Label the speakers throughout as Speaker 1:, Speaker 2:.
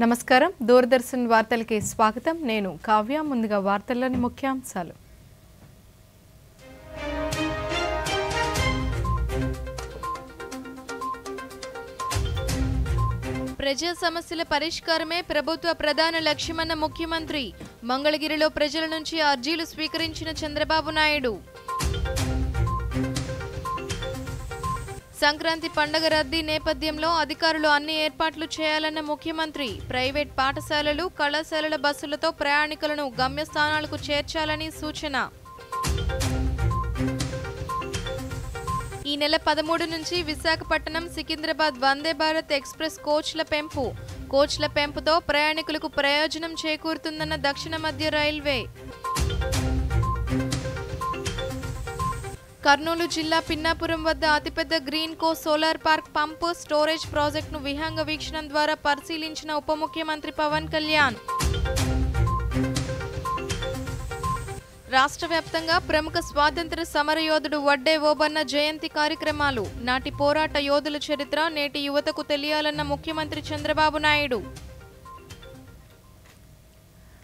Speaker 1: నమస్కారం దూరదర్శన్ వార్తలకి స్వాగతం నేను కావ్య ముందుగా వార్తల్లోని ముఖ్యాంశాలు ప్రజా సమస్యల పరిష్కారమే ప్రభుత్వ ప్రధాన లక్ష్యమన్న ముఖ్యమంత్రి మంగళగిరిలో ప్రజల నుంచి అర్జీలు స్వీకరించిన చంద్రబాబు నాయుడు సంక్రాంతి పండుగ రద్దీ నేపథ్యంలో అధికారులు అన్ని ఏర్పాట్లు చేయాలన్న ముఖ్యమంత్రి ప్రైవేట్ పాఠశాలలు కళాశాలల బస్సులతో ప్రయాణికులను గమ్యస్థానాలకు చేర్చాలని సూచన ఈ నెల 13 నుంచి విశాఖపట్నం సికింద్రాబాద్ వందే భారత్ ఎక్స్ప్రెస్ కోచ్ల పెంపుతో ప్రయాణికులకు ప్రయోజనం చేకూరుతుందన్న దక్షిణ మధ్య రైల్వే కర్నూలు జిల్లా పిన్నాపురం వద్ద అతిపెద్ద గ్రీన్ కో సోలార్ పార్క్ పంపు స్టోరేజ్ ప్రాజెక్టును విహంగ వీక్షణం ద్వారా పరిశీలించిన ఉప ముఖ్యమంత్రి పవన్ కళ్యాణ్ రాష్ట్ర వ్యాప్తంగా ప్రముఖ స్వాతంత్ర సమరయోధుడు వడ్డే ఓబన్న జయంతి కార్యక్రమాలు నాటి పోరాట యోధుల చరిత్ర నేటి యువతకు తెలియాలన్న ముఖ్యమంత్రి చంద్రబాబు నాయుడు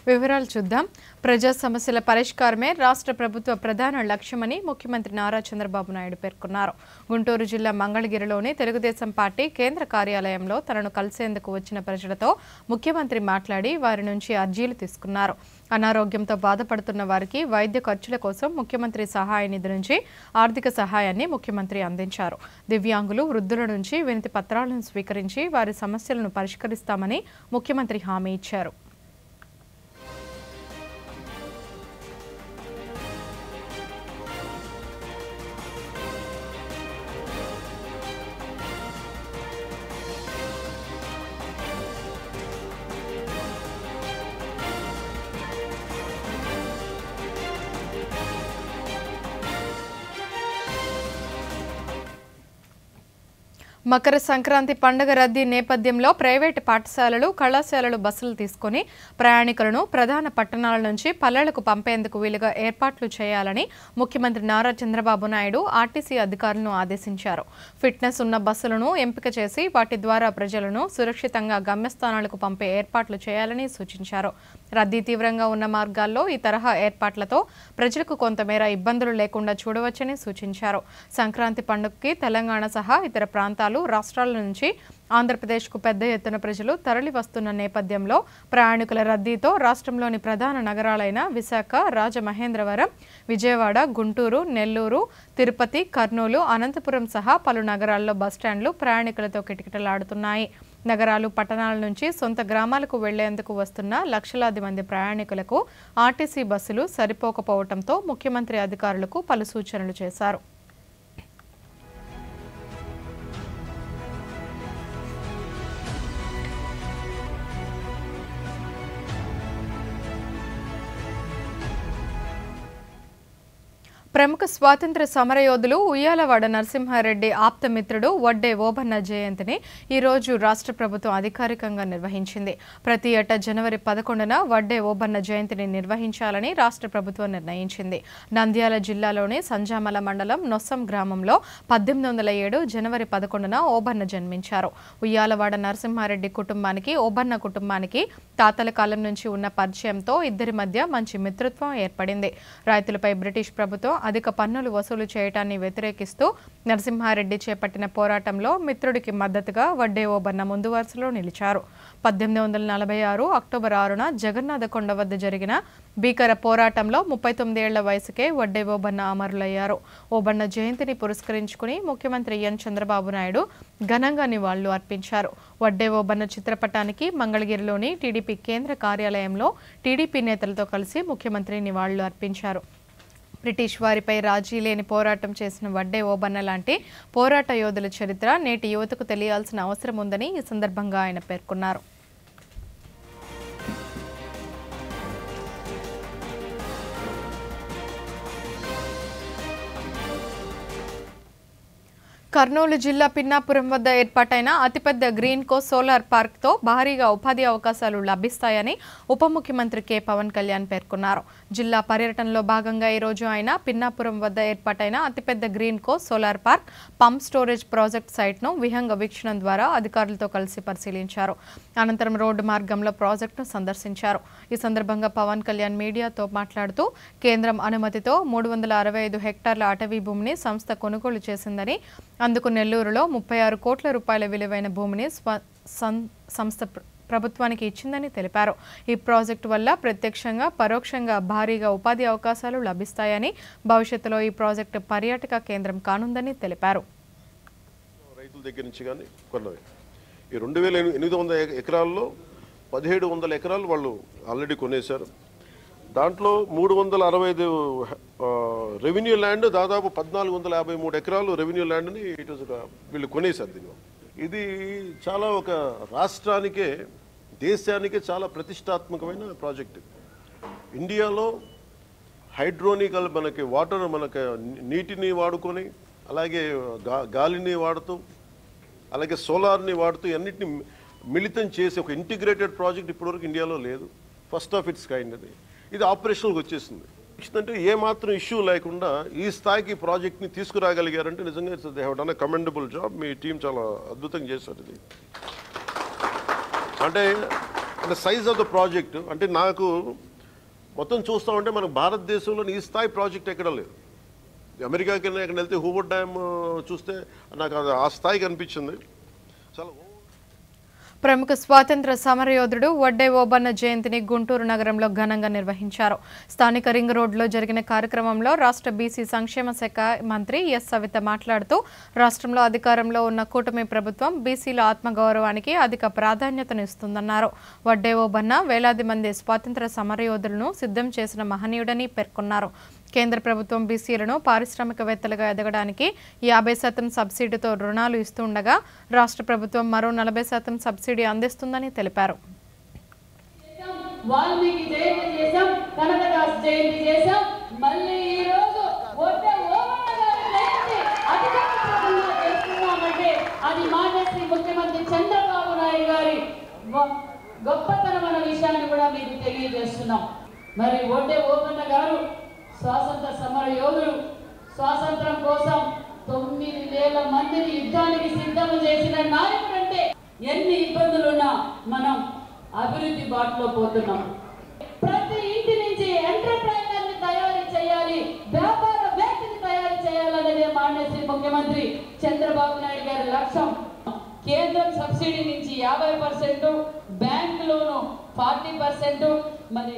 Speaker 1: వివరాలు చూద్దాం. ప్రజా సమస్యల పరిష్కారమే రాష్ట్ర ప్రభుత్వ ప్రధాన లక్ష్యమని ముఖ్యమంత్రి నారా చంద్రబాబు నాయుడు పేర్కొన్నారు. గుంటూరు జిల్లా మంగళగిరిలోని తెలుగుదేశం పార్టీ కేంద్ర కార్యాలయంలో తనను కలిసేందుకు వచ్చిన ప్రజలతో ముఖ్యమంత్రి మాట్లాడి వారి నుంచి అర్జీలు తీసుకున్నారు. అనారోగ్యంతో బాధపడుతున్న వారికి వైద్య ఖర్చుల కోసం ముఖ్యమంత్రి సహాయ నిధి నుంచి ఆర్థిక సహాయాన్ని ముఖ్యమంత్రి అందించారు. దివ్యాంగులు, వృద్ధుల నుంచి వినతి పత్రాలను స్వీకరించి వారి సమస్యలను పరిష్కరిస్తామని ముఖ్యమంత్రి హామీ ఇచ్చారు. మకర సంక్రాంతి పండుగ రద్దీ నేపథ్యంలో ప్రైవేటు పాఠశాలలు కళాశాలలు బస్సులు తీసుకుని ప్రయాణికులను ప్రధాన పట్టణాల నుంచి పల్లెలకు పంపేందుకు వీలుగా ఏర్పాట్లు చేయాలని ముఖ్యమంత్రి నారా చంద్రబాబు నాయుడు ఆర్టీసీ అధికారులను ఆదేశించారు. ఫిట్నెస్ ఉన్న బస్సులను ఎంపిక చేసి వాటి ద్వారా ప్రజలను సురక్షితంగా గమ్యస్థానాలకు పంపే ఏర్పాట్లు చేయాలని సూచించారు. రద్దీ తీవ్రంగా ఉన్న మార్గాల్లో ఈ తరహా ఏర్పాట్లతో ప్రజలకు కొంతమేర ఇబ్బందులు లేకుండా చూడవచ్చని సూచించారు. సంక్రాంతి పండుగకి తెలంగాణ సహా ఇతర ప్రాంతాలు రాష్ట్రాల నుంచి ఆంధ్రప్రదేశ్కు పెద్ద ఎత్తున ప్రజలు తరలి వస్తున్న నేపథ్యంలో ప్రయాణికుల రద్దీతో రాష్ట్రంలోని ప్రధాన నగరాలైన విశాఖ, రాజమహేంద్రవరం, విజయవాడ, గుంటూరు, నెల్లూరు, తిరుపతి, కర్నూలు, అనంతపురం సహా పలు నగరాల్లో బస్టాండ్లు ప్రయాణికులతో కిటకిటలాడుతున్నాయి. నగరాలు, పట్టణాల నుంచి సొంత గ్రామాలకు వెళ్లేందుకు వస్తున్న లక్షలాది మంది ప్రయాణికులకు ఆర్టీసీ బస్సులు సరిపోకపోవడంతో ముఖ్యమంత్రి అధికారులకు పలు సూచనలు చేశారు. ప్రముఖ స్వాతంత్ర సమరయోధులు ఉయ్యాలవాడ నరసింహారెడ్డి ఆప్తమిత్రుడు వడ్డే ఓబన్న జయంతిని ఈరోజు రాష్ట్ర ప్రభుత్వం అధికారికంగా నిర్వహించింది. ప్రతి ఏటా జనవరి 11న వడ్డే ఓబన్న జయంతిని నిర్వహించాలని రాష్ట్ర ప్రభుత్వం నిర్ణయించింది. నంద్యాల జిల్లాలోని సంజామల మండలం నొస్సం గ్రామంలో 1807 జనవరి 11న ఓబన్న జన్మించారు. ఉయ్యాలవాడ నరసింహారెడ్డి కుటుంబానికి ఓబన్న కుటుంబానికి తాతల కాలం నుంచి ఉన్న పరిచయంతో ఇద్దరి మధ్య మంచి మిత్రత్వం ఏర్పడింది. రైతులపై బ్రిటిష్ ప్రభుత్వం అధిక పన్నులు వసూలు చేయటాన్ని వ్యతిరేకిస్తూ నరసింహారెడ్డి చేపట్టిన పోరాటంలో మిత్రుడికి మద్దతుగా వడ్డే ఓబన్న ముందు వరుసలో నిలిచారు. 1846 అక్టోబర్ 6న జగన్నాథ కొండ వద్ద జరిగిన భీకర పోరాటంలో 39 ఏళ్ల వయసుకే వడ్డే ఓబన్న అమరులయ్యారు. ఓబన్న జయంతిని పురస్కరించుకుని ముఖ్యమంత్రి ఎన్ చంద్రబాబు నాయుడు ఘనంగా నివాళులు అర్పించారు. వడ్డే ఓబన్న చిత్రపటానికి మంగళగిరిలోని టీడీపీ కేంద్ర కార్యాలయంలో టీడీపీ నేతలతో కలిసి ముఖ్యమంత్రి నివాళులు అర్పించారు. బ్రిటిష్ వారిపై రాజీ లేని పోరాటం చేసిన వడ్డే ఓబన్న లాంటి పోరాట యోధుల చరిత్ర నేటి యువతకు తెలియాల్సిన అవసరం ఉందని ఈ సందర్భంగా ఆయన పేర్కొన్నారు. కర్నూలు జిల్లా పిన్నాపురం వద్ద ఏర్పాటైన అతిపెద్ద గ్రీన్ కో సోలార్ పార్క్తో భారీగా ఉపాధి అవకాశాలు లభిస్తాయని ఉప ముఖ్యమంత్రి కె పవన్ కళ్యాణ్ పేర్కొన్నారు. జిల్లా పర్యటనలో భాగంగా ఈరోజు ఆయన పిన్నాపురం వద్ద ఏర్పాటైన అతిపెద్ద Greenko solar park pump storage project సైట్ను విహంగ వీక్షణం ద్వారా అధికారులతో కలిసి పరిశీలించారు. అనంతరం రోడ్డు మార్గంలో ప్రాజెక్టును సందర్శించారు. ఈ సందర్భంగా పవన్ కళ్యాణ్ మీడియాతో మాట్లాడుతూ కేంద్రం అనుమతితో 365 హెక్టార్ల అటవీ భూమిని సంస్థ కొనుగోలు చేసిందని, అందుకు నెల్లూరులో 36 కోట్ల రూపాయల విలువైన భూమిని సంస్థ ప్రభుత్వానికి ఇచ్చిందని తెలిపారు. ఈ ప్రాజెక్టు వల్ల ప్రత్యక్షంగా పరోక్షంగా భారీగా ఉపాధి అవకాశాలు లభిస్తాయని, భవిష్యత్తులో ఈ ప్రాజెక్టు పర్యాటక కేంద్రం కానుందని తెలిపారు.
Speaker 2: రైతుల దగ్గర నుంచి కానీ కొన్నవి ఈ 2800 ఎకరాల్లో 1700 ఎకరాలు వాళ్ళు ఆల్రెడీ కొనేశారు. దాంట్లో 365 రెవెన్యూ ల్యాండ్, దాదాపు 1453 ఎకరాలు రెవెన్యూ ల్యాండ్ని వీళ్ళు కొనేశారు. దీనిలో ఇది చాలా ఒక రాష్ట్రానికే దేశానికే చాలా ప్రతిష్టాత్మకమైన ప్రాజెక్ట్. ఇండియాలో హైడ్రోనికల్ మనకి వాటర్ మనకి నీటిని వాడుకొని, అలాగే గాలిని వాడుతూ, అలాగే సోలార్ని వాడుతూ అన్నిటిని మిళితం చేసి ఒక ఇంటిగ్రేటెడ్ ప్రాజెక్ట్ ఇప్పటివరకు ఇండియాలో లేదు. ఫస్ట్ ఆఫ్ ఇట్స్ కైండ్ అది. ఇది ఆపరేషనల్కి వచ్చేసింది. అంటే ఏమాత్రం ఇష్యూ లేకుండా ఈ స్థాయికి ప్రాజెక్ట్ని తీసుకురాగలిగారంటే నిజంగా they have done a commendable job. Me team చాలా అద్భుతంగా చేశారు. ఇది అంటే సైజ్ ఆఫ్ ద ప్రాజెక్ట్ అంటే నాకు మొత్తం చూస్తూ ఉంటే మనకు భారతదేశంలో ఈ స్థాయి ప్రాజెక్ట్ ఎక్కడ లేదు. అమెరికాకి ఎక్కడ వెళ్తే హూవర్డ్ డ్యామ్ చూస్తే నాకు ఆ స్థాయికి అనిపించింది. చాలా
Speaker 1: ప్రముఖ స్వాతంత్ర సమరయోధుడు వడ్డే ఓబన్న జయంతిని గుంటూరు నగరంలో ఘనంగా నిర్వహించారు. స్థానిక రింగ్ రోడ్లో జరిగిన కార్యక్రమంలో రాష్ట్ర బీసీ సంక్షేమ శాఖ మంత్రి ఎస్ సవిత మాట్లాడుతూ, రాష్ట్రంలో అధికారంలో ఉన్న కూటమి ప్రభుత్వం బీసీల ఆత్మగౌరవానికి అధిక ప్రాధాన్యతనిస్తుందన్నారు. వడ్డే ఓబన్న వేలాది మంది స్వాతంత్ర సమరయోధులను సిద్ధం చేసిన మహనీయుడని పేర్కొన్నారు. కేంద్ర ప్రభుత్వం బీసీలను పారిశ్రామికవేత్తలుగా ఎదగడానికి 50% సబ్సిడీతో రుణాలు ఇస్తుండగా రాష్ట్ర ప్రభుత్వం మరో 40% సబ్సిడీ అందిస్తుందని తెలిపారు.
Speaker 3: గొప్పతనం అన్న విషయాన్ని కూడా మీకు తెలియజేస్తున్నాం. మరి వడ్డే ఓబన్న గారు స్వాతంత్ర సమర యోధుడు. స్వాతంత్రం కోసం 9,000 మందిని యుద్ధానికి సిద్ధం చేసిన నాయకుడు. అంటే ఎన్ని ఇబ్బందులున్నా మనం అభివృద్ధి బాటలో పోతున్నాం. ప్రతి ఇంటి నుంచి ఎంటర్ప్రైనర్ని తయారు చేయాలి, వ్యాపారవేత్తని తయారు చేయాలనేదే మాన్యశ్రీ ముఖ్యమంత్రి చంద్రబాబు నాయుడు గారి లక్ష్యం. కేంద్రం సబ్సిడీ నుంచి 50%, బ్యాంక్ లోను 40%, మరి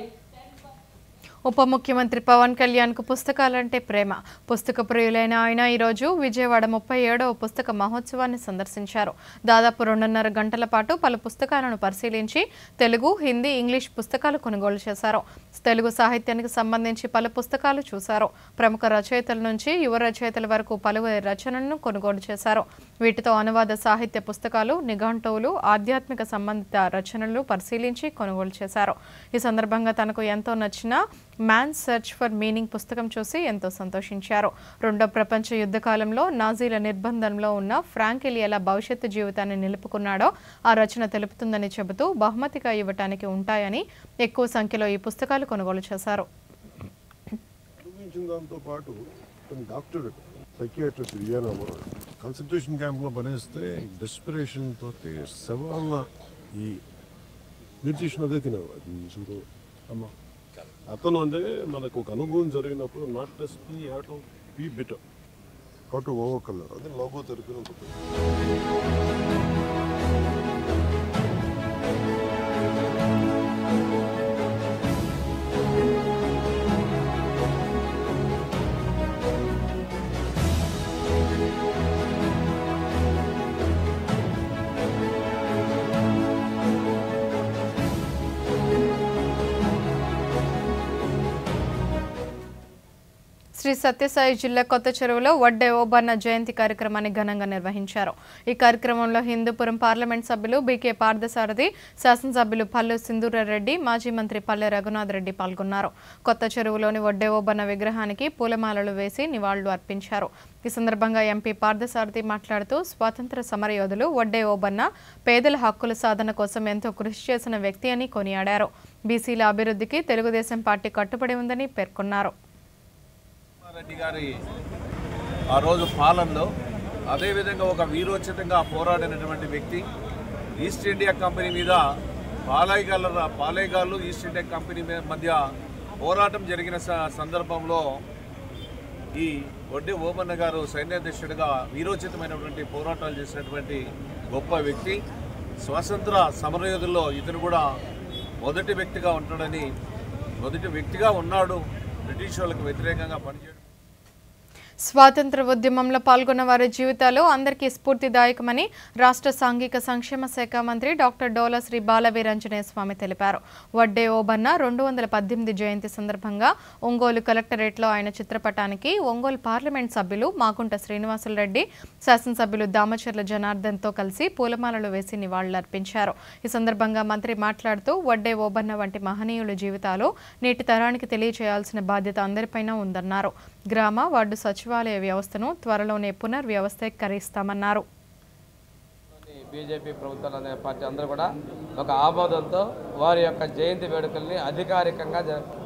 Speaker 1: ఉప ముఖ్యమంత్రి పవన్ కళ్యాణ్కు పుస్తకాలంటే ప్రేమ. పుస్తక ప్రియులైన ఆయన ఈరోజు విజయవాడ 37వ పుస్తక మహోత్సవాన్ని సందర్శించారు. దాదాపు 2.5 గంటల పాటు పలు పుస్తకాలను పరిశీలించి తెలుగు, హిందీ, ఇంగ్లీష్ పుస్తకాలు కొనుగోలు చేశారు. తెలుగు సాహిత్యానికి సంబంధించి పలు పుస్తకాలు చూశారు. ప్రముఖ రచయితల నుంచి యువ రచయితల వరకు పలువురి రచనలను కొనుగోలు చేశారు. వీటితో అనువాద సాహిత్య పుస్తకాలు, నిఘంటువులు, ఆధ్యాత్మిక సంబంధిత రచనలు పరిశీలించి కొనుగోలు చేశారు. ఈ సందర్భంగా తనకు ఎంతో నచ్చిన మ్యాన్స్ సెర్చ్ ఫర్ మీనింగ్ పుస్తకం చూసి ఎంతో సంతోషించారు. రెండో ప్రపంచ యుద్ధ కాలంలో నాజీల నిర్బంధంలో ఉన్న ఫ్రాంకిల్ ఎలా భవిష్యత్తు జీవితాన్ని నిలుపుకున్నాడో ఆ రచన తెలుపుతుందని చెబుతూ బహుమతిగా ఇవ్వటానికి ఉంటాయని ఎక్కువ సంఖ్యలో ఈ పుస్తకాలు కొనుగోలు చేశారు.
Speaker 4: కాన్సంట్రేషన్ క్యాంప్లో పనిస్తే డెస్పిరేషన్ తోటి సవాళ్ళ ఈ నిర్దేశం అదే తినేవాడు. అమ్మా అతను అంటే మనకు ఒక అనుభవం జరిగినప్పుడు not just be better how to overcome అదే లోగో తెలిపిన
Speaker 1: శ్రీ సత్యసాయి జిల్లా కొత్త చెరువులో వడ్డే ఓబన్న జయంతి కార్యక్రమాన్ని ఘనంగా నిర్వహించారు. ఈ కార్యక్రమంలో హిందూపురం పార్లమెంట్ సభ్యులు బీకే పార్థసారథి, శాసనసభ్యులు పల్లు సింధూరారెడ్డి, మాజీ మంత్రి పల్లె రఘునాథ్ రెడ్డి పాల్గొన్నారు. కొత్త చెరువులోని వడ్డే ఓబన్న విగ్రహానికి పూలమాలలు వేసి నివాళులు అర్పించారు. ఈ సందర్భంగా ఎంపీ పార్థసారథి మాట్లాడుతూ స్వాతంత్ర సమరయోధులు వడ్డే ఓబన్న పేదల హక్కుల సాధన కోసం ఎంతో కృషి చేసిన వ్యక్తి అని కొనియాడారు. బీసీల అభివృద్ధికి తెలుగుదేశం పార్టీ కట్టుబడి ఉందని పేర్కొన్నారు.
Speaker 5: రెడ్డి గారి ఆ రోజు పాలనలో అదేవిధంగా ఒక వీరోచితంగా పోరాడినటువంటి వ్యక్తి. ఈస్ట్ ఇండియా కంపెనీ మీద పాలేగాళ్ళు ఈస్ట్ ఇండియా కంపెనీ మధ్య పోరాటం జరిగిన సందర్భంలో ఈ వడ్డే ఓబన్న గారు సైన్యాధ్యక్షుడిగా వీరోచితమైనటువంటి పోరాటాలు చేసినటువంటి గొప్ప వ్యక్తి. స్వాతంత్ర సమరయోధుల్లో ఇతను కూడా మొదటి వ్యక్తిగా ఉన్నాడు. బ్రిటిష్ వాళ్ళకు వ్యతిరేకంగా పనిచేయడం.
Speaker 1: స్వాతంత్ర ఉద్యమంలో పాల్గొన్న వారి జీవితాలు అందరికీ స్ఫూర్తిదాయకమని రాష్ట్ర సాంఘిక సంక్షేమ శాఖ మంత్రి డాక్టర్ డోలా శ్రీ బాలవీరాంజనేయ స్వామి తెలిపారు. వడ్డే ఓబన్న 218 జయంతి సందర్భంగా ఒంగోలు కలెక్టరేట్లో ఆయన చిత్రపటానికి ఒంగోలు పార్లమెంట్ సభ్యులు మాగుంట శ్రీనివాసులరెడ్డి, శాసనసభ్యులు దామచర్ల జనార్దన్తో కలిసి పూలమాలలు వేసి నివాళులర్పించారు. ఈ సందర్భంగా మంత్రి మాట్లాడుతూ వడ్డే ఓబన్న వంటి మహనీయుల జీవితాలు నేటి తరానికి తెలియజేయాల్సిన బాధ్యత అందరిపైన ఉందన్నారు. గ్రామ వార్డు సచివాలయ వ్యవస్థను త్వరలోనే పునర్వ్యవస్థీకరిస్తామన్నారు.
Speaker 6: బీజేపీ ప్రభుత్వాలు అనే పార్టీ అందరూ కూడా ఒక ఆమోదంతో వారి యొక్క జయంతి వేడుకల్ని అధికారికంగా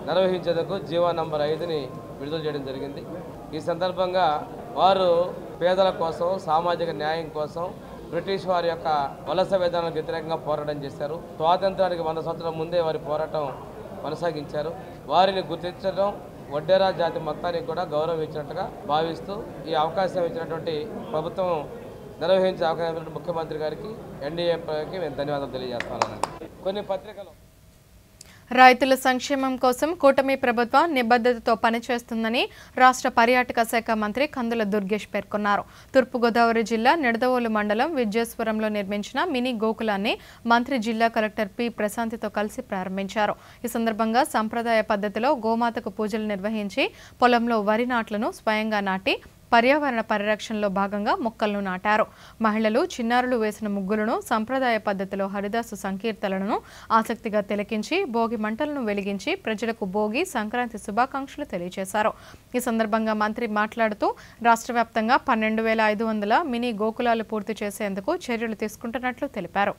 Speaker 6: నిర్వహించేందుకు జీవో నంబర్ 5ని విడుదల చేయడం జరిగింది. ఈ సందర్భంగా వారు పేదల కోసం, సామాజిక న్యాయం కోసం బ్రిటిష్ వారి యొక్క వలస విధానాలకు వ్యతిరేకంగా పోరాటం చేశారు. స్వాతంత్రానికి 100 సంవత్సరాల ముందే వారి పోరాటం కొనసాగించారు. వారిని గుర్తించడం వడ్డేరా జాతి మొత్తానికి కూడా గౌరవం ఇచ్చినట్టుగా భావిస్తూ ఈ అవకాశం ఇచ్చినటువంటి ప్రభుత్వం నిర్వహించే అవకాశం ఇచ్చినటువంటి ముఖ్యమంత్రి గారికి, ఎన్డీఏకి మేము ధన్యవాదాలు తెలియజేస్తున్నాను. కొన్ని పత్రికలు
Speaker 1: రైతుల సంక్షేమం కోసం కూటమి ప్రభుత్వం నిబద్ధతతో పనిచేస్తుందని రాష్ట్ర పర్యాటక శాఖ మంత్రి కందుల దుర్గేష్ పేర్కొన్నారు. తూర్పుగోదావరి జిల్లా నిడదవోలు మండలం విద్యేశ్వరంలో నిర్మించిన మినీ గోకులాన్ని మంత్రి జిల్లా కలెక్టర్ పి ప్రశాంతితో కలిసి ప్రారంభించారు. ఈ సందర్భంగా సంప్రదాయ పద్ధతిలో గోమాతకు పూజలు నిర్వహించి పొలంలో వరి నాట్లను స్వయంగా నాటి పర్యావరణ పరిరక్షణలో భాగంగా మొక్కలను నాటారు. మహిళలు, చిన్నారులు వేసిన ముగ్గులను, సంప్రదాయ పద్ధతిలో హరిదాసు సంకీర్తనలను ఆసక్తిగా తిలకించి భోగి మంటలను వెలిగించి ప్రజలకు భోగి, సంక్రాంతి శుభాకాంక్షలు తెలియజేశారు. ఈ సందర్భంగా మంత్రి మాట్లాడుతూ రాష్ట్ర వ్యాప్తంగా 12,500 మినీ గోకులాలు పూర్తి చేసేందుకు చర్యలు తీసుకుంటున్నట్లు తెలిపారు.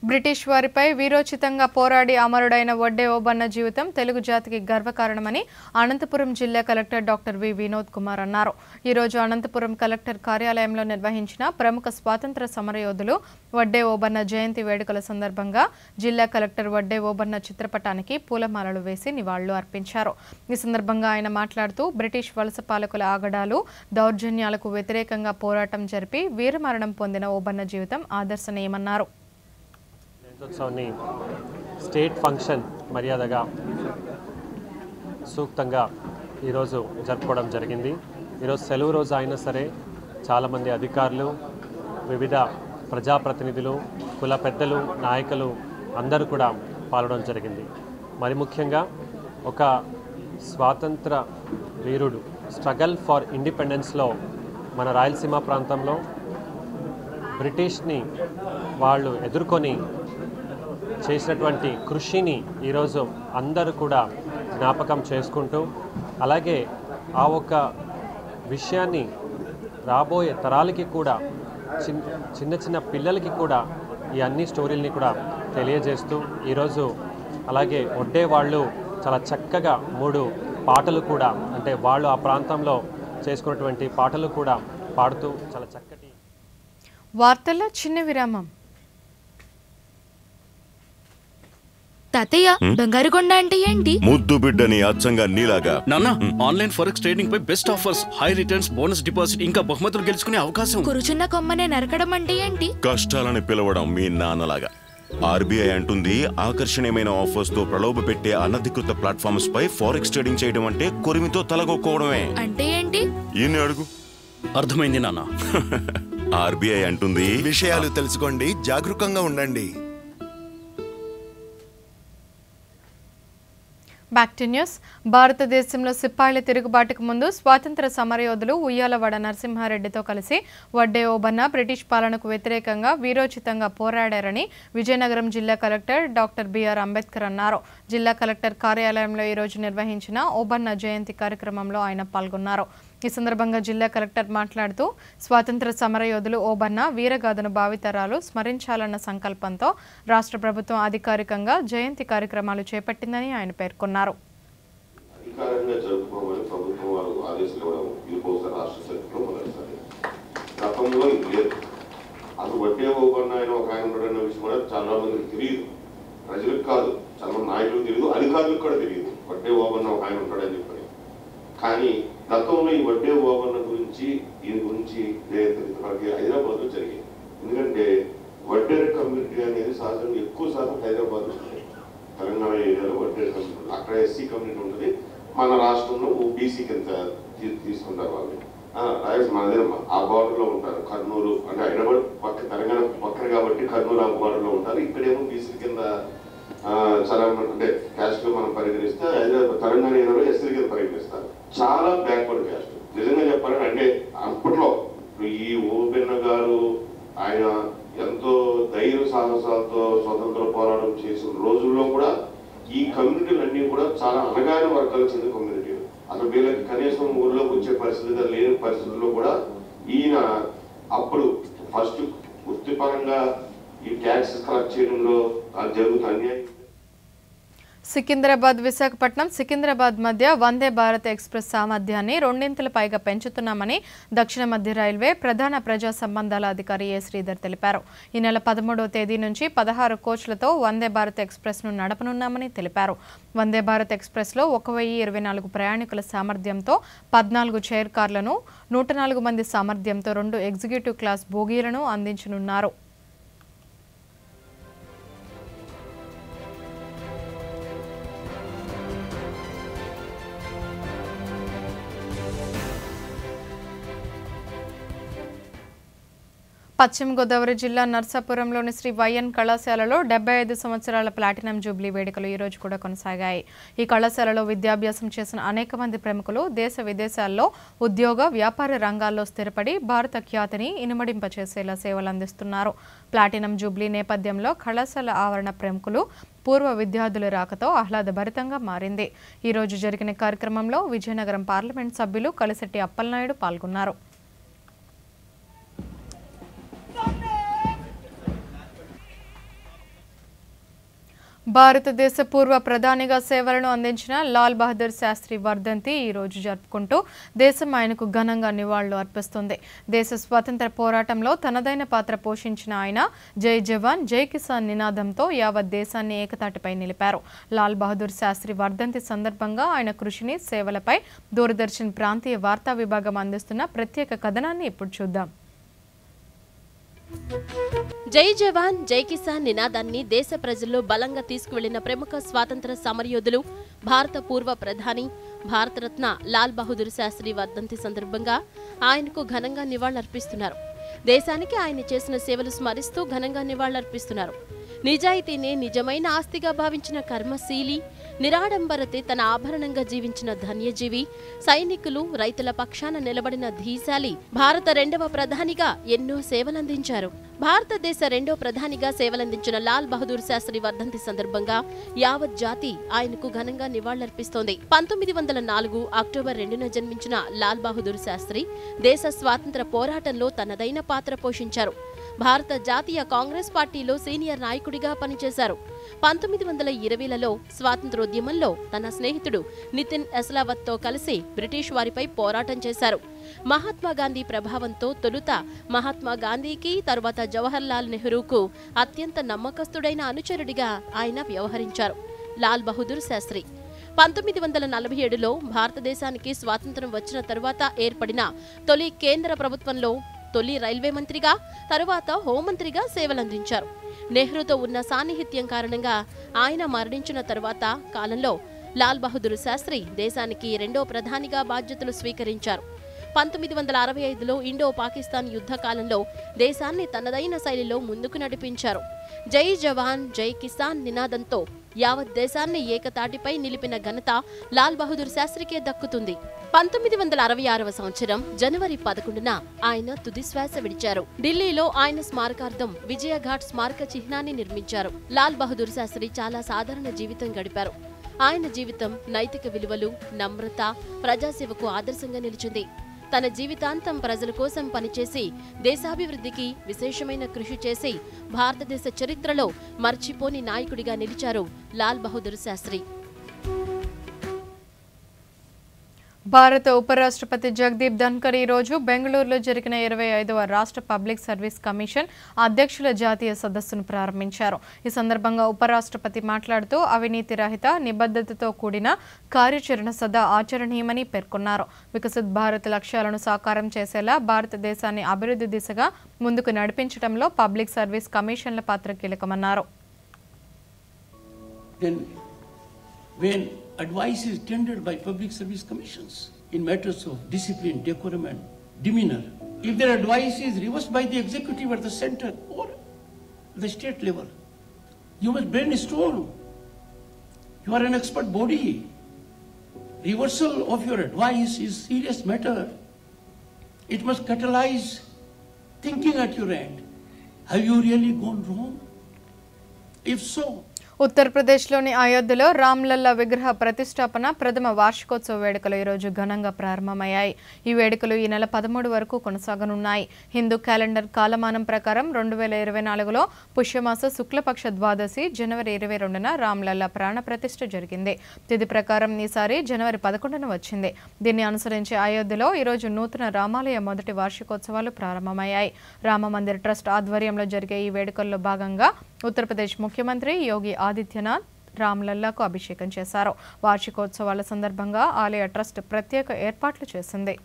Speaker 1: బ్రిటిష్ వారిపై వీరోచితంగా పోరాడి అమరుడైన వడ్డే ఓబన్న జీవితం తెలుగు జాతికి గర్వకారణమని అనంతపురం జిల్లా collector doctor V Vinod Kumar అన్నారు. ఈరోజు అనంతపురం కలెక్టర్ కార్యాలయంలో నిర్వహించిన ప్రముఖ స్వాతంత్ర సమరయోధులు వడ్డే ఓబన్న జయంతి వేడుకల సందర్భంగా జిల్లా కలెక్టర్ వడ్డే ఓబన్న చిత్రపటానికి పూలమాలలు వేసి నివాళులు అర్పించారు. ఈ సందర్భంగా ఆయన మాట్లాడుతూ బ్రిటిష్ వలస పాలకుల ఆగడాలు, దౌర్జన్యాలకు వ్యతిరేకంగా పోరాటం జరిపి వీరమరణం పొందిన ఓబన్న జీవితం ఆదర్శనీయమన్నారు.
Speaker 7: జయంత్యోత్సవాన్ని స్టేట్ ఫంక్షన్ మర్యాదగా సూక్తంగా ఈరోజు జరుపుకోవడం జరిగింది. ఈరోజు సెలవు రోజు అయినా సరే చాలామంది అధికారులు, వివిధ ప్రజాప్రతినిధులు, కుల పెద్దలు, నాయకులు అందరూ కూడా పాల్గొనడం జరిగింది. మరి ముఖ్యంగా ఒక స్వాతంత్ర వీరుడు స్ట్రగల్ ఫర్ ఇండిపెండెన్స్లో మన రాయలసీమ ప్రాంతంలో బ్రిటిష్ని వాళ్ళు ఎదుర్కొని చేసినటువంటి కృషిని ఈరోజు అందరూ కూడా జ్ఞాపకం చేసుకుంటూ, అలాగే ఆ ఒక్క విషయాన్ని రాబోయే తరాలకి కూడా, చిన్న చిన్న పిల్లలకి కూడా ఈ అన్ని స్టోరీలని కూడా తెలియజేస్తూ ఈరోజు అలాగే వడ్డే వాళ్ళు చాలా చక్కగా 3 పాటలు కూడా, అంటే వాళ్ళు ఆ ప్రాంతంలో చేసుకున్నటువంటి పాటలు కూడా పాడుతూ చాలా చక్కటి.
Speaker 1: వార్తల్లో చిన్న విరామం.
Speaker 8: తాతయ్య, బంగారుకొండ అంటే ఏంటి?
Speaker 9: ముద్దు బిడ్డని అచ్చంగా నీలాగా.
Speaker 10: నాన్న, ఆన్లైన్ ఫారెక్స్ ట్రేడింగ్ పై best offers, high returns, bonus deposit, ఇంకా బహుమతులు గెలుచుకునే అవకాశం.
Speaker 8: కురుచున్న కొమ్మనే నరకడం అంటే ఏంటి?
Speaker 9: కష్టాలని పిలవడం మీ నాన్నలాగా. ఆర్బీఐ అంటుంది ఆకర్షణీయమైన ఆఫర్స్ తో ప్రలోభ పెట్టే అనధికృత ప్లాట్ఫామ్స్ పై ఫారెక్స్ ట్రేడింగ్ చేయడం అంటే కొరిమితో తలగొక్కోవడమే.
Speaker 8: అంటే ఏంటి?
Speaker 9: ఈయన్ని అడుగు.
Speaker 10: అర్థమైంది నాన్న.
Speaker 9: ఆర్బీఐ అంటుంది
Speaker 11: విషయాలు తెలుసుకోండి, జాగరూకంగా ఉండండి.
Speaker 1: Back to news. భారతదేశంలో సిపాయిల తిరుగుబాటుకు ముందు స్వాతంత్ర సమరయోధులు ఉయ్యాలవాడ నరసింహారెడ్డితో కలిసి వడ్డే ఓబన్న బ్రిటిష్ పాలనకు వ్యతిరేకంగా వీరోచితంగా పోరాడారని విజయనగరం జిల్లా కలెక్టర్ డాక్టర్ బిఆర్ అంబేద్కర్ అన్నారు. జిల్లా కలెక్టర్ కార్యాలయంలో ఈరోజు నిర్వహించిన ఓబన్న జయంతి కార్యక్రమంలో ఆయన పాల్గొన్నారు. ఈ సందర్భంగా జిల్లా కలెక్టర్ మాట్లాడుతూ స్వాతంత్ర సమరయోధులు ఓబన్న వీరగాథను భావితరాలు స్మరించాలన్న సంకల్పంతో రాష్ట్ర ప్రభుత్వం అధికారికంగా జయంతి కార్యక్రమాలు చేపట్టిందని ఆయన పేర్కొన్నారు.
Speaker 2: అధికారంగా జరుపుకోవాలని ప్రభుత్వం వారు ఆదేశాలు ఇవ్వడం ఇది బహుశా రాష్ట్ర చరిత్రలో మొదటిసారి. గతంలో ఇది లేదు. అసలు వడ్డే ఓబన్న ఆయన ఒక ఆయన ఉన్నాడన్న విషయం కూడా చాలా మందికి తెలియదు. ప్రజలకు కాదు, చాలా మంది నాయకులకు తెలియదు, అధికారులకు కూడా తెలియదు వడ్డే ఓబన్న ఒక ఆయన ఉంటాడని చెప్పని. కానీ గతంలో ఈ వడ్డే ఓబన్న గురించి దీని గురించి మనకి హైదరాబాద్లో జరిగింది. ఎందుకంటే వడ్డేర కమ్యూనిటీ అనేది సహజంగా ఎక్కువ శాతం హైదరాబాద్ ఉంటుంది. తెలంగాణ ఏరియాలో వడ్డేర కమ్యూనిటీ, అక్కడ ఎస్సీ కమ్యూనిటీ ఉంటుంది. మన రాష్ట్రంలో ఓబీసీ కింద తీసుకుంటారు వాళ్ళు. మనదేనమ్మా ఆ బార్డర్లో ఉంటారు. కర్నూలు అంటే హైదరాబాద్ పక్క తెలంగాణ పక్కన కాబట్టి కర్నూలు ఆ బార్డర్లో ఉంటారు. ఇక్కడేమో బీసీ కింద చాలా అంటే క్యాస్ట్ మనం పరిగణిస్తే హైదరాబాద్ తెలంగాణ ఏరియాలో ఎస్సీ కింద పరిగణిస్తారు. చాలా బ్యాక్వర్డ్ క్యాస్ట్. నిజంగా చెప్పాలంటే అంటే అప్పట్లో ఈ ఓబన్న గారు ఆయన ఎంతో ధైర్య సాహసాలతో స్వతంత్ర పోరాటం చేసిన రోజుల్లో కూడా ఈ కమ్యూనిటీలన్నీ కూడా చాలా అనగానే వర్గాలకు చెందిన కమ్యూనిటీలు. అసలు వీళ్ళకి కనీసం ఊళ్ళోకి వచ్చే పరిస్థితి లేని పరిస్థితుల్లో కూడా ఈయన అప్పుడు ఫస్ట్ వృత్తిపరంగా ఈ ట్యాక్సెస్ కలెక్ట్ చేయడంలో జరుగుతున్న అన్యాయం.
Speaker 1: సికింద్రాబాద్ విశాఖపట్నం సికింద్రాబాద్ మధ్య వందే భారత్ ఎక్స్ప్రెస్ సామర్థ్యాన్ని 2 పైగా పెంచుతున్నామని దక్షిణ మధ్య రైల్వే ప్రధాన ప్రజా సంబంధాల అధికారి ఏ శ్రీధర్ తెలిపారు. ఈ నెల 13వ తేదీ నుంచి 16 కోచ్లతో వందే భారత్ ఎక్స్ప్రెస్ను నడపనున్నామని తెలిపారు. వందే భారత్ ఎక్స్ప్రెస్లో 1024 ప్రయాణికుల సామర్థ్యంతో 14 చైర్ కార్లను, 104 మంది సామర్థ్యంతో 2 ఎగ్జిక్యూటివ్ క్లాస్ బోగీలను అందించనున్నారు. పశ్చిమ గోదావరి జిల్లా నర్సాపురంలోని శ్రీ వైఎన్ కళాశాలలో 75 సంవత్సరాల ప్లాటినం జూబ్లీ వేడుకలు ఈ రోజు కూడా కొనసాగాయి. ఈ కళాశాలలో విద్యాభ్యాసం చేసిన అనేక మంది ప్రముఖులు దేశ విదేశాల్లో ఉద్యోగ వ్యాపార రంగాల్లో స్థిరపడి భారత ఖ్యాతిని ఇనుమడింపచేసేలా సేవలు అందిస్తున్నారు. ప్లాటినం జూబ్లీ నేపథ్యంలో కళాశాల ఆవరణ ప్రముఖులు పూర్వ విద్యార్థుల రాకతో ఆహ్లాదభరితంగా మారింది. ఈ రోజు జరిగిన కార్యక్రమంలో విజయనగరం పార్లమెంట్ సభ్యులు కలిశెట్టి అప్పలనాయుడు పాల్గొన్నారు. భారతదేశ పూర్వ ప్రధానిగా సేవలను అందించిన లాల్ బహదూర్ శాస్త్రి వర్ధంతి ఈ రోజు జరుపుకుంటూ దేశం ఆయనకు ఘనంగా నివాళులు అర్పిస్తుంది. దేశ స్వాతంత్ర పోరాటంలో తనదైన పాత్ర పోషించిన ఆయన జై జవాన్ జై కిసాన్ నినాదంతో యావత్ దేశాన్ని ఏకతాటిపై నిలిపారు. లాల్ బహదూర్ శాస్త్రి వర్ధంతి సందర్భంగా ఆయన కృషిని, సేవలపై దూరదర్శన్ ప్రాంతీయ వార్తా విభాగం అందిస్తున్న ప్రత్యేక కథనాన్ని ఇప్పుడు చూద్దాం.
Speaker 12: జై జవాన్ జై కిసాన్ నినాదాన్ని దేశ ప్రజల్లో బలంగా తీసుకువెళ్లిన ప్రముఖ స్వాతంత్ర సమరయోధులు, భారత పూర్వ ప్రధాని, భారతరత్న లాల్ బహదూర్ శాస్త్రి వర్ధంతి సందర్భంగా ఆయనకు ఘనంగా నివాళులర్పిస్తున్నారు. దేశానికి ఆయన చేసిన సేవలు స్మరిస్తూ ఘనంగా నివాళులర్పిస్తున్నారు. నిజాయితీనే నిజమైన ఆస్తిగా భావించిన కర్మశీలి, నిరాడంబరతే తన ఆభరణంగా జీవించిన ధన్యజీవి, సైనికులు, రైతుల పక్షాన నిలబడిన ధీశాలి, భారత 2వ ప్రధానిగా ఎన్నో సేవలందించారు. భారతదేశ 2వ ప్రధానిగా సేవలందించిన లాల్ బహదూర్ శాస్త్రి వర్ధంతి సందర్భంగా యావత్ జాతి ఆయనకు ఘనంగా నివాళులర్పిస్తోంది. 1904 అక్టోబర్ 2న జన్మించిన లాల్ బహదూర్ శాస్త్రి దేశ స్వాతంత్ర పోరాటంలో తనదైన పాత్ర పోషించారు. భారత జాతీయ కాంగ్రెస్ పార్టీలో సీనియర్ నాయకుడిగా పనిచేశారు. 1920లలో స్వాతంత్రోద్యమంలో తన స్నేహితుడు నితిన్ ఎస్లావత్తో కలిసి బ్రిటిష్ వారిపై పోరాటం చేశారు. మహాత్మా గాంధీ ప్రభావంతో తొలుత మహాత్మా గాంధీకి, తరువాత జవహర్ లాల్ నెహ్రూకు అత్యంత నమ్మకస్తుడైన అనుచరుడిగా ఆయన వ్యవహరించారు. లాల్ బహదూర్ శాస్త్రి 1947లో భారతదేశానికి స్వాతంత్ర్యం వచ్చిన తరువాత ఏర్పడిన తొలి కేంద్ర ప్రభుత్వంలో తొలి రైల్వే మంత్రిగా, తరువాత హోంమంత్రిగా సేవలందించారు. నెహ్రూతో ఉన్న సాన్నిహిత్యం కారణంగా ఆయన మరణించిన తరువాత కాలంలో లాల్ బహదూర్ శాస్త్రి దేశానికి 2వ ప్రధానిగా బాధ్యతలు స్వీకరించారు. 1965లో ఇండో పాకిస్తాన్ యుద్ధ కాలంలో దేశాన్ని తనదైన శైలిలో ముందుకు నడిపించారు. జై జవాన్ జై కిసాన్ నినాదంతో యావత్ దేశాన్ని ఏకతాటిపై నిలిపిన ఘనత లాల్ బహదూర్ శాస్త్రికే దక్కుతుంది. 1966వ సంవత్సరం జనవరి 11న ఆయన తుదిశ్వాస విడిచారు. ఢిల్లీలో ఆయన స్మారకార్థం విజయఘాట్ స్మారక చిహ్నాన్ని నిర్మించారు. లాల్ బహదూర్ శాస్త్రి చాలా సాధారణ జీవితం గడిపారు. ఆయన జీవితం నైతిక విలువలు, నమ్రత, ప్రజాసేవకు ఆదర్శంగా నిలిచింది. తన జీవితాంతం ప్రజల కోసం పనిచేసి దేశాభివృద్ధికి విశేషమైన కృషి చేసి భారతదేశ చరిత్రలో మర్చిపోని నాయకుడిగా నిలిచారు లాల్ బహదూర్ శాస్త్రి.
Speaker 1: భారత ఉపరాష్ట్రపతి జగదీప్ ధన్కర్ ఈ రోజు బెంగళూరులో జరిగిన 25వ రాష్ట్ర పబ్లిక్ సర్వీస్ కమిషన్ అధ్యక్షుల జాతీయ సదస్సును ప్రారంభించారు. ఈ సందర్భంగా ఉపరాష్ట్రపతి మాట్లాడుతూ అవినీతి రహిత, నిబద్ధతతో కూడిన కార్యాచరణ సదా ఆచరణీయమని పేర్కొన్నారు. వికసిత్ భారత్ లక్ష్యాలను సాకారం చేసేలా భారతదేశాన్ని అభివృద్ధి దిశగా ముందుకు నడిపించడంలో పబ్లిక్ సర్వీస్ కమిషన్ల పాత్ర కీలకమన్నారు.
Speaker 13: Advice is tendered by public service commissions in matters of discipline, decorum and demeanor. If their advice is reversed by the executive at the center or the state level, you must brainstorm. You are an expert body. Reversal of your advice is serious matter. It must catalyze thinking at your end. Have you really gone wrong? If so,
Speaker 1: ఉత్తరప్రదేశ్లోని అయోధ్యలో రామ్లల్లా విగ్రహ ప్రతిష్టాపన ప్రథమ వార్షికోత్సవ వేడుకలు ఈరోజు ఘనంగా ప్రారంభమయ్యాయి. ఈ వేడుకలు ఈ నెల 13 వరకు కొనసాగనున్నాయి. హిందూ క్యాలెండర్ కాలమానం ప్రకారం 2024లో పుష్యమాస శుక్లపక్ష ద్వాదశి జనవరి 22న రామ్లల్లా ప్రాణ ప్రతిష్ఠ జరిగింది. తిథి ప్రకారం ఈసారి జనవరి 11న వచ్చింది. దీన్ని అనుసరించి అయోధ్యలో ఈరోజు నూతన రామాలయ మొదటి వార్షికోత్సవాలు ప్రారంభమయ్యాయి. రామమందిర్ ట్రస్ట్ ఆధ్వర్యంలో జరిగే ఈ వేడుకల్లో భాగంగా ఉత్తరప్రదేశ్ ముఖ్యమంత్రి యోగి ఆదిత్యనాథ్ రామ్లల్లాకు అభిషేకం చేశారు. వార్షికోత్సవాల సందర్భంగా ఆలయ ట్రస్ట్ ప్రత్యేక ఏర్పాట్లు చేసింది.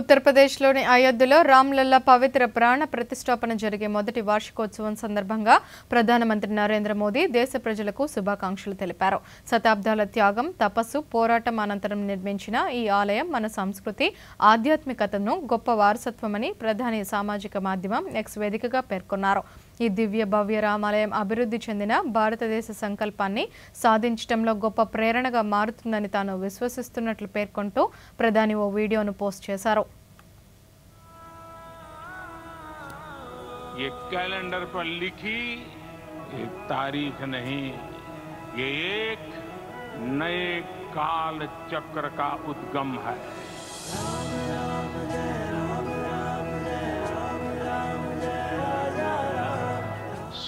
Speaker 1: ఉత్తరప్రదేశ్లోని అయోధ్యలో రామ్లల్లా పవిత్ర ప్రాణ ప్రతిష్టాపన జరిగే మొదటి వార్షికోత్సవం సందర్భంగా ప్రధానమంత్రి నరేంద్ర మోదీ దేశ ప్రజలకు శుభాకాంక్షలు తెలిపారు. శతాబ్దాల త్యాగం, తపస్సు, పోరాటం అనంతరం నిర్మించిన ఈ ఆలయం మన సంస్కృతి, ఆధ్యాత్మికతను గొప్ప వారసత్వమని ప్రధాని సామాజిక మాధ్యమం ఎక్స్ వేదికగా పేర్కొన్నారు. ఈ దివ్య భవ్య రామాలయం అభివృద్ధి చెందిన భారతదేశ సంకల్పాన్ని సాధించడంలో గొప్ప ప్రేరణగా మారుతుందని తాను విశ్వసిస్తున్నట్లు పేర్కొంటూ ప్రధాని ఓ వీడియోను పోస్ట్ చేశారు.
Speaker 14: ये कैलेंडर पर लिखी एक तारीख नहीं, ये एक नए काल चक्र का उद्गम है.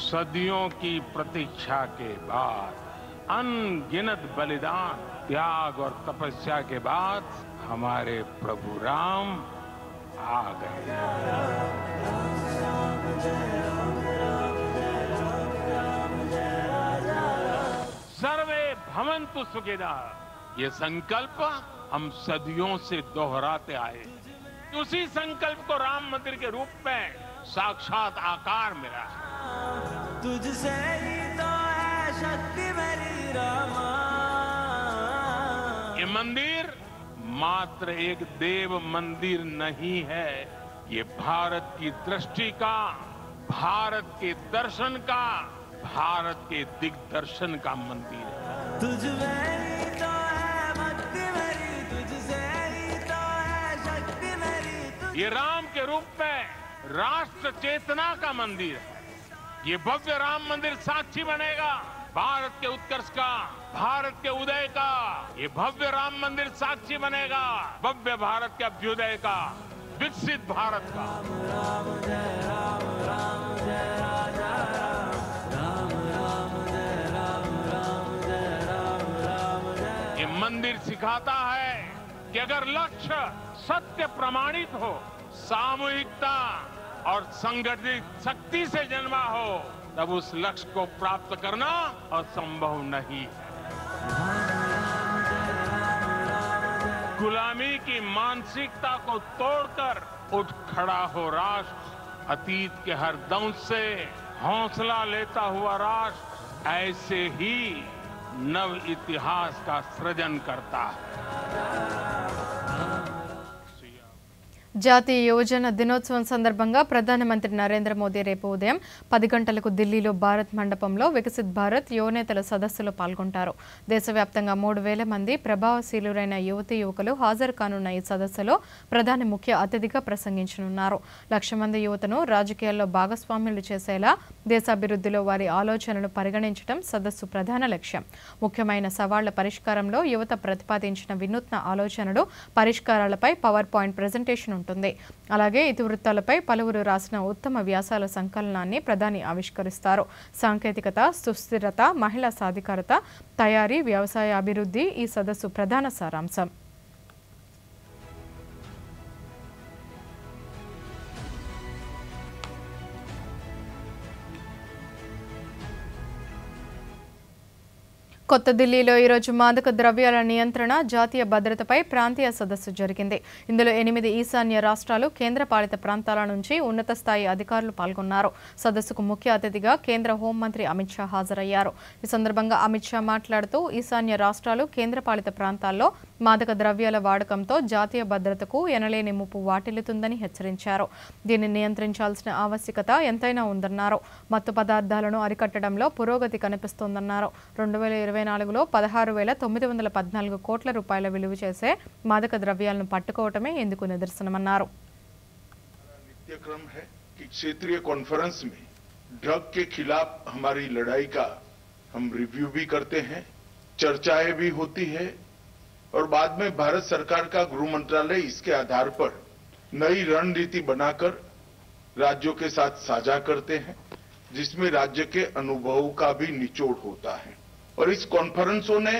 Speaker 14: सदियों की प्रतीक्षा के बाद, अनगिनत बलिदान, त्याग और तपस्या के बाद हमारे प्रभु राम आ गए. सर्वे भवन्तु सुखिनः, ये संकल्प हम सदियों से दोहराते आए. उसी संकल्प को राम मंदिर के रूप में साक्षात आकार मिला है. तुझसे ही तो है शक्ति मेरी रामा. ये मंदिर मात्र एक देव मंदिर नहीं है, ये भारत की दृष्टि का, भारत के दर्शन का, भारत के दिग्दर्शन का मंदिर है. तुझ में ही तो है भक्ति मेरी, तुझसे ही तो है शक्ति मेरी. ये राम के रूप में राष्ट्र चेतना का मंदिर है. ये भव्य राम मंदिर साक्षी बनेगा भारत के उत्कर्ष का, भारत के उदय का. ये भव्य राम मंदिर साक्षी बनेगा भव्य भारत के अभ्युदय का, विकसित भारत का. राम जय राम, राम जय राजा राम, राम जय राम, राम जय राम, राम जय. ये मंदिर सिखाता है कि अगर लक्ष्य सत्य प्रमाणित हो, सामूहिकता और संगठित शक्ति से जन्मा हो, तब उस लक्ष्य को प्राप्त करना असंभव नहीं है। गुलामी की मानसिकता को तोड़कर उठ खड़ा हो राष्ट्र, अतीत के हर दंश से हौसला लेता हुआ राष्ट्र ऐसे ही नव इतिहास का सृजन करता है।
Speaker 1: జాతీయ యువజన దినోత్సవం సందర్భంగా ప్రధానమంత్రి నరేంద్ర మోదీ రేపు ఉదయం 10 గంటలకు ఢిల్లీలో భారత్ మండపంలో వికసిత్ భారత్ యువనేతల సదస్సులో పాల్గొంటారు. దేశవ్యాప్తంగా 3000 మంది ప్రభావశీలురైన యువతీ యువకులు హాజరు కానున్న ఈ సదస్సులో ప్రధాని ముఖ్య అతిథిగా ప్రసంగించనున్నారు. 1,00,000 మంది యువతను రాజకీయాల్లో భాగస్వామ్యులు చేసేలా దేశాభివృద్ధిలో వారి ఆలోచనలు పరిగణించడం సదస్సు ప్రధాన లక్ష్యం. ముఖ్యమైన సవాళ్ల పరిష్కారంలో యువత ప్రతిపాదించిన వినూత్న ఆలోచనలు, పరిష్కారాలపై పవర్ పాయింట్ ప్రెజెంటేషన్ ఉంటుంది. అలాగే ఇతివృత్తాలపై పలువురు రాసిన ఉత్తమ వ్యాసాల సంకలనాన్ని ప్రధాని ఆవిష్కరిస్తారు. సాంకేతికత, సుస్థిరత, మహిళా సాధికారత, తయారీ, వ్యవసాయ అభివృద్ధి ఈ సదస్సు ప్రధాన సారాంశం. కొత్త ఢిల్లీలో ఈరోజు మాదక ద్రవ్యాల నియంత్రణ, జాతీయ భద్రతపై ప్రాంతీయ సదస్సు జరిగింది. ఇందులో 8 ఈశాన్య రాష్ట్రాలు, కేంద్రపాలిత ప్రాంతాల నుంచి ఉన్నత స్థాయి అధికారులు పాల్గొన్నారు. సదస్సుకు ముఖ్య అతిథిగా కేంద్ర హోంమంత్రి అమిత్ షా హాజరయ్యారు. ఈ సందర్భంగా అమిత్ షా మాట్లాడుతూ ఈశాన్య రాష్ట్రాలు, కేంద్రపాలిత ప్రాంతాల్లో మాదక ద్రవ్యాల వాడకంతో జాతీయ భద్రతకు ఎనలేని ముప్పు వాటిల్లుతుందని హెచ్చరించారు. దీన్ని నియంత్రించాల్సిన ఆవశ్యకత ఎంతైనా ఉందన్నారు. మత్తు పదార్థాలను అరికట్టడంలో పురోగతి కనిపిస్తోందన్నారు. 2024లో 16,914 కోట్ల రూపాయల విలువ చేసే మాదక ద్రవ్యాలను పట్టుకోవటమే ఇందుకు నిదర్శనమన్నారు.
Speaker 15: नित्यक्रम है कि क्षेत्रीय कॉन्फ्रेंस में ड्रग के खिलाफ हमारी लड़ाई का हम रिव्यू भी करते हैं, चर्चाएं भी होती है और बाद में भारत सरकार का गृह मंत्रालय इसके आधार पर नई रणनीति बनाकर राज्यों के साथ साझा करते हैं, जिसमें राज्य के अनुभवों का भी निचोड़ होता है। और इस कॉन्फ्रेंसों ने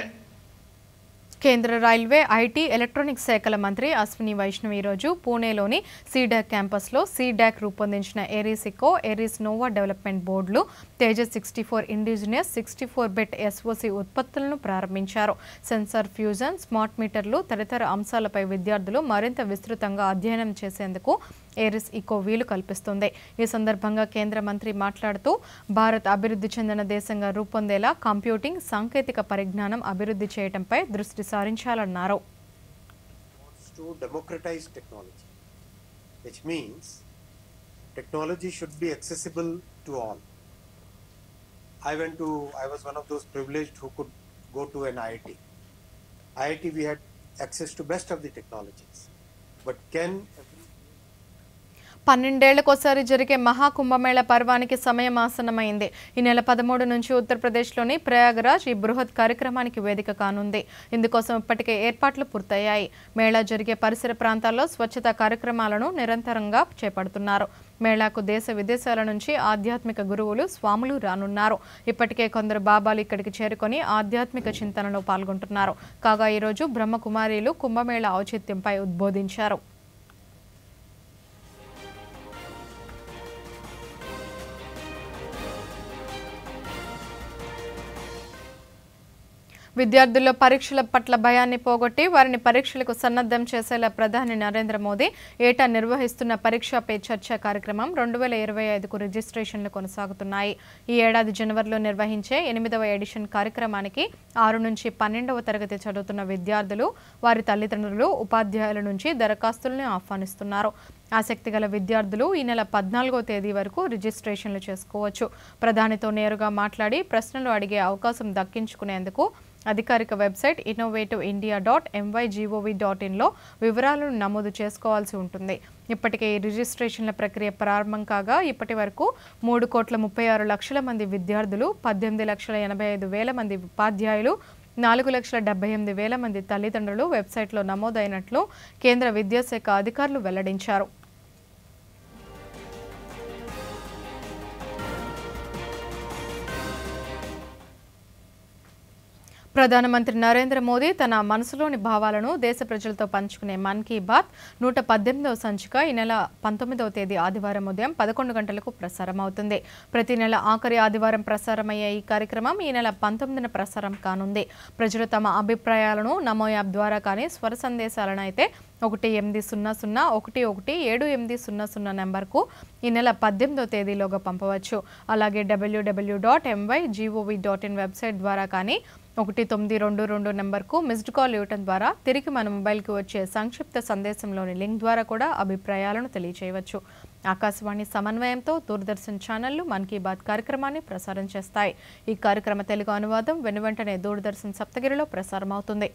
Speaker 1: కేంద్ర రైల్వే, ఐటీ, ఎలక్ట్రానిక్స్ శాఖల మంత్రి అశ్విని వైష్ణవ్ ఈరోజు పూణేలోని సీడాక్ క్యాంపస్లో సీడాక్ రూపొందించిన ఏరీస్ ఇకో, ఏరీస్ నోవా డెవలప్మెంట్ బోర్డులు, తేజస్ 64 ఇండిజినియస్ 64 బెట్ ఎస్ఓసి ఉత్పత్తులను ప్రారంభించారు. సెన్సార్ ఫ్యూజన్, స్మార్ట్ మీటర్లు తదితర అంశాలపై విద్యార్థులు మరింత విస్తృతంగా అధ్యయనం చేసేందుకు ఏరిస్ ఇకో వీలు కల్పిస్తుంది. ఈ సందర్భంగా కేంద్ర మంత్రి మాట్లాడుతూ భారత్ అభివృద్ధి చెందిన దేశంగా రూపొందేలా కంప్యూటింగ్, సాంకేతిక పరిజ్ఞానం అభివృద్ధి చేయడంపై దృష్టి సారించాలన్నారు.
Speaker 16: To democratize technology, which means technology should be accessible to all. I was one of those privileged who could go to an IIT. IIT we had access to best of the technologies, but can
Speaker 1: 12 ఏళ్లకోసారి జరిగే మహాకుంభమేళ పర్వానికి సమయం ఆసన్నమైంది. ఈ నెల 13 నుంచి ఉత్తరప్రదేశ్లోని ప్రయాగరాజ్ ఈ బృహత్ కార్యక్రమానికి వేదిక కానుంది. ఇందుకోసం ఇప్పటికే ఏర్పాట్లు పూర్తయ్యాయి. మేళా జరిగే పరిసర ప్రాంతాల్లో స్వచ్ఛతా కార్యక్రమాలను నిరంతరంగా చేపడుతున్నారు. మేళాకు దేశ విదేశాల నుంచి ఆధ్యాత్మిక గురువులు, స్వాములు రానున్నారు. ఇప్పటికే కొందరు బాబాలు ఇక్కడికి చేరుకొని ఆధ్యాత్మిక చింతనలో పాల్గొంటున్నారు. కాగా ఈరోజు బ్రహ్మకుమారీలు కుంభమేళా ఔచిత్యంపై ఉద్బోధించారు. విద్యార్థుల్లో పరీక్షల పట్ల భయాన్ని పోగొట్టి వారిని పరీక్షలకు సన్నద్ధం చేసేలా ప్రధాని నరేంద్ర మోదీ ఏటా నిర్వహిస్తున్న పరీక్షా పే చర్చ కార్యక్రమం 2025కు రిజిస్ట్రేషన్లు కొనసాగుతున్నాయి. ఈ ఏడాది జనవరిలో నిర్వహించే 8వ ఎడిషన్ కార్యక్రమానికి 6 నుంచి 12వ తరగతి చదువుతున్న విద్యార్థులు, వారి తల్లిదండ్రులు, ఉపాధ్యాయుల నుంచి దరఖాస్తులను ఆహ్వానిస్తున్నారు. ఆసక్తి గల విద్యార్థులు ఈ నెల 14వ తేదీ వరకు రిజిస్ట్రేషన్లు చేసుకోవచ్చు. ప్రధానితో నేరుగా మాట్లాడి ప్రశ్నలు అడిగే అవకాశం దక్కించుకునేందుకు అధికారిక వెబ్సైట్ innovativeindia.mygov.inలో వివరాలను నమోదు చేసుకోవాల్సి ఉంటుంది. ఇప్పటికే ఈ రిజిస్ట్రేషన్ల ప్రక్రియ ప్రారంభం కాగా ఇప్పటి వరకు 3,36,00,000 మంది విద్యార్థులు, 18,85,000 మంది ఉపాధ్యాయులు, 4,78,000 మంది తల్లిదండ్రులు వెబ్సైట్లో నమోదైనట్లు కేంద్ర విద్యాశాఖ అధికారులు వెల్లడించారు. ప్రధానమంత్రి నరేంద్ర మోదీ తన మనసులోని భావాలను దేశ ప్రజలతో పంచుకునే మన్ కీ బాత్ 118వ సంచిక ఈ నెల 19వ తేదీ ఆదివారం ఉదయం 11 గంటలకు ప్రసారం అవుతుంది. ప్రతి నెల ఆఖరి ఆదివారం ప్రసారమయ్యే ఈ కార్యక్రమం ఈ నెల 19న ప్రసారం కానుంది. ప్రజలు తమ అభిప్రాయాలను నమో యాప్ ద్వారా కానీ స్వర సందేశాలను అయితే 1800117800 నెంబర్కు ఈ నెల 18వ తేదీలోగా పంపవచ్చు. అలాగే www.mygov.in వెబ్సైట్ ద్వారా కానీ 1922 నెంబర్కు మిస్డ్ కాల్ ఇవ్వటం ద్వారా తిరిగి మన మొబైల్కి వచ్చే సంక్షిప్త సందేశంలోని లింక్ ద్వారా కూడా అభిప్రాయాలను తెలియజేయవచ్చు. ఆకాశవాణి సమన్వయంతో దూరదర్శన్ ఛానళ్లు మన్ కీ బాత్ కార్యక్రమాన్ని ప్రసారం చేస్తాయి. ఈ కార్యక్రమ తెలుగు అనువాదం వెనువెంటనే దూరదర్శన్ సప్తగిరిలో ప్రసారం అవుతుంది.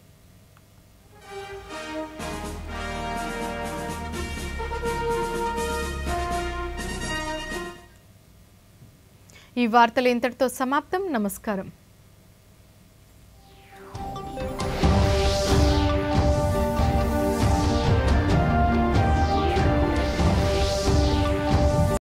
Speaker 1: ఈ వార్తలు ఇంతటితో సమాప్తం. నమస్కారం.